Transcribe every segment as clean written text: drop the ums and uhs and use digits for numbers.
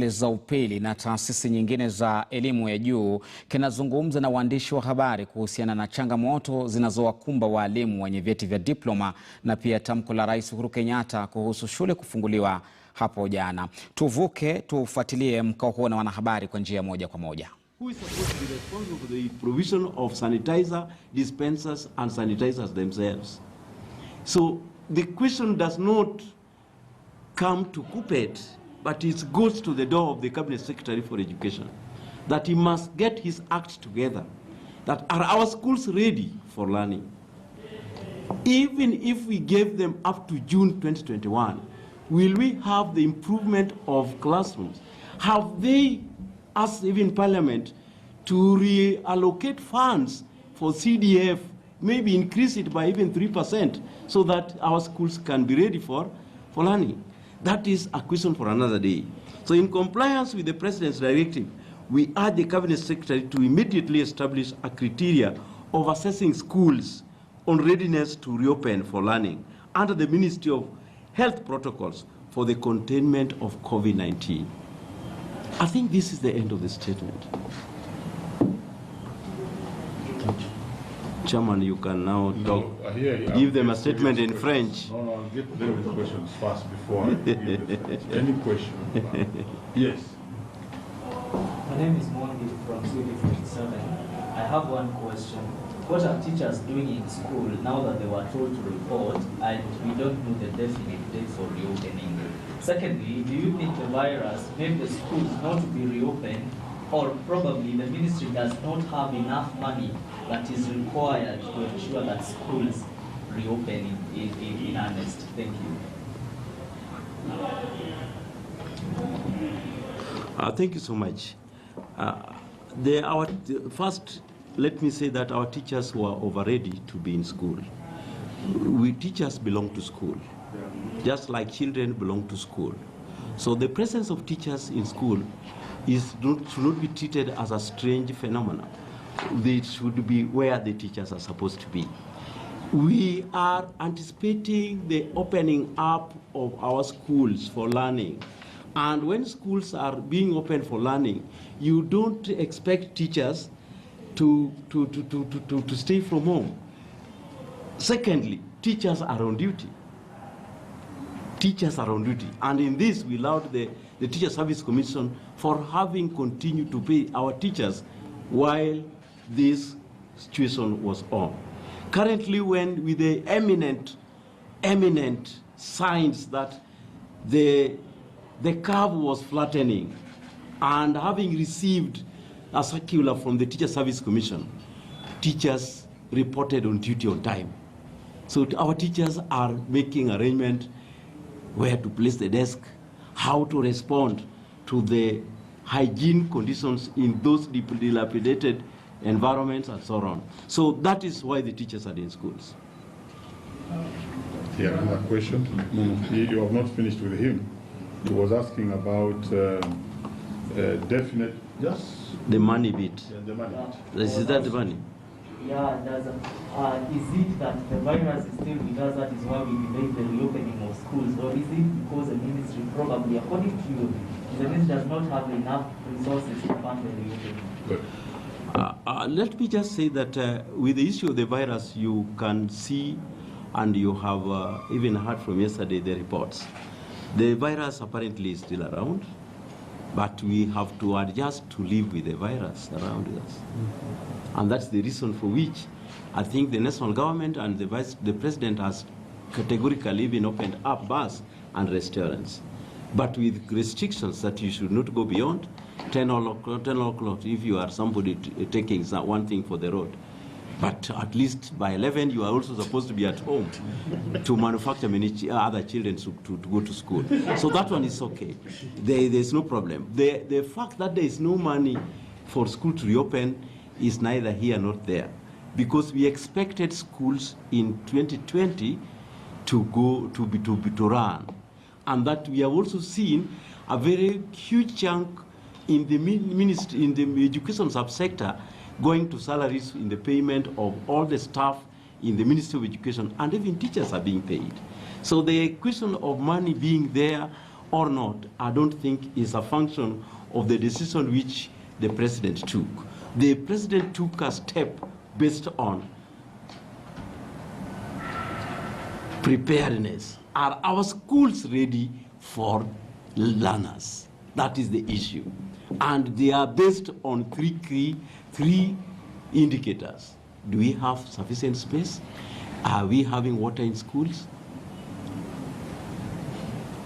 za upili na taasisi nyingine za elimu ya juu kinazungumza na waandishi wa habari kuhusiana na changamoto zinazowakumba walimu wenye vyeti vya diploma na pia tamko la Rais Uhuru Kenyatta kuhusu shule kufunguliwa hapo jana. Tuvuke tufuatilie mkao huo na wanahabari kwa njia moja kwa moja. Who is supposed to be responsible for the provision of sanitizer dispensers and sanitizers themselves? So the question does not come to KUPPET, but it goes to the door of the Cabinet Secretary for Education, that he must get his act together. That are our schools ready for learning? Even if we gave them up to June 2021, will we have the improvement of classrooms? Have they asked even Parliament to reallocate funds for CDF, maybe increase it by even 3%, so that our schools can be ready for learning? That is a question for another day. So in compliance with the President's directive, we urge the Cabinet Secretary to immediately establish a criteria of assessing schools on readiness to reopen for learning under the Ministry of Health protocols for the containment of COVID-19. I think this is the end of the statement. Chairman, you can now talk. Give them a statement in French. No, I'll get them the questions first before I give them any question. Yes. My name is Mondi from City 57. I have one question. What are teachers doing in school now that they were told to report and we don't know the definite date for reopening? Secondly, do you think the virus made the schools not to be reopened, or probably the ministry does not have enough money that is required to ensure that schools reopen in earnest? Thank you. Thank you so much. First, let me say that our teachers were over ready to be in school. We teachers belong to school, just like children belong to school. So the presence of teachers in school should not be treated as a strange phenomenon. They should be where the teachers are supposed to be. We are anticipating the opening up of our schools for learning. And when schools are being opened for learning, you don't expect teachers to stay from home. Secondly, teachers are on duty. Teachers are on duty. And in this, we laud the Teacher Service Commission for having continued to pay our teachers while this situation was on. Currently, with the eminent signs that the curve was flattening, and having received a circular from the Teacher Service Commission, teachers reported on duty on time. So our teachers are making arrangement where to place the desk, how to respond to the hygiene conditions in those dilapidated environments and so on. So that is why the teachers are in schools. Yeah, another question. You have not finished with him. He was asking about definite, yes? The money bit. Yeah, the money bit. Is that the money? Yeah, is it that the virus is still with us, that is why we delay the reopening of schools, or is it because the ministry probably, according to you, the ministry does not have enough resources to fund the reopening? Good. Let me just say that with the issue of the virus, you can see, and you have even heard from yesterday the reports. The virus apparently is still around, but we have to adjust to live with the virus around us. And that's the reason for which I think the national government and the president has categorically even opened up bars and restaurants, but with restrictions that you should not go beyond 10 o'clock if you are somebody taking one thing for the road. But at least by 11, you are also supposed to be at home to manufacture many other children to go to school. So that one is okay. There's no problem. The fact that there is no money for school to reopen is neither here nor there, because we expected schools in 2020 to run, and that we have also seen a very huge chunk in the ministry, in the education subsector, going to salaries in the payment of all the staff in the Ministry of Education, and even teachers are being paid. So the question of money being there or not, I don't think is a function of the decision which the president took. The president took a step based on preparedness. Are our schools ready for learners? That is the issue. And they are based on three indicators. Do we have sufficient space? Are we having water in schools?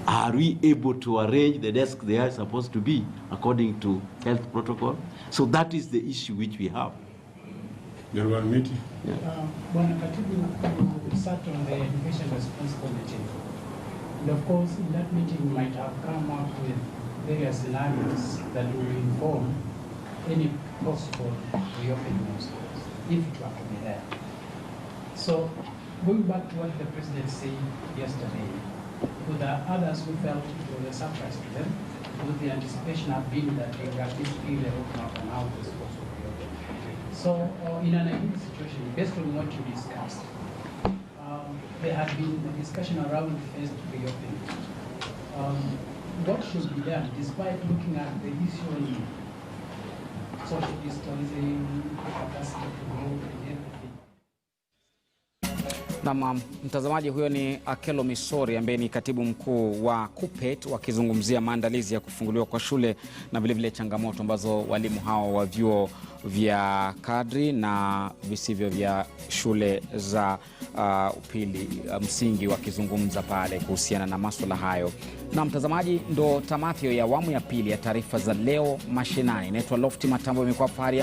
Are we able to arrange the desk they are supposed to be according to health protocol? So that is the issue which we have. General meeting. Bwana Katibu, you sat on the Education Response Committee. And of course, in that meeting, you might have come up with various scenarios that will inform any possible reopening of schools, if it were to be there. So, going back to what the President said yesterday, because there are others who felt it was a surprise to them, because the anticipation had been that they would at least feel the open up and how the schools will be open. So, in an ideal situation, based on what you discussed, there had been a discussion around phased reopening. What should be done, despite looking at the issue on social distancing, capacity to grow, and everything? Na mtazamaji, huyo ni Akelo Misori ambaye ni katibu mkuu wa KUPPET wakizungumzia maandalizi ya kufunguliwa kwa shule na vile vile changamoto ambazo walimu hao wa vyuo vya kadri na visivyo vya shule za upili msingi wakizungumza pale kuhusiana na masuala hayo. Na mtazamaji, ndo tamati ya awamu ya pili ya taarifa za leo mashinani. Naitwa Lofty Matambo, imekuwa fahari yangu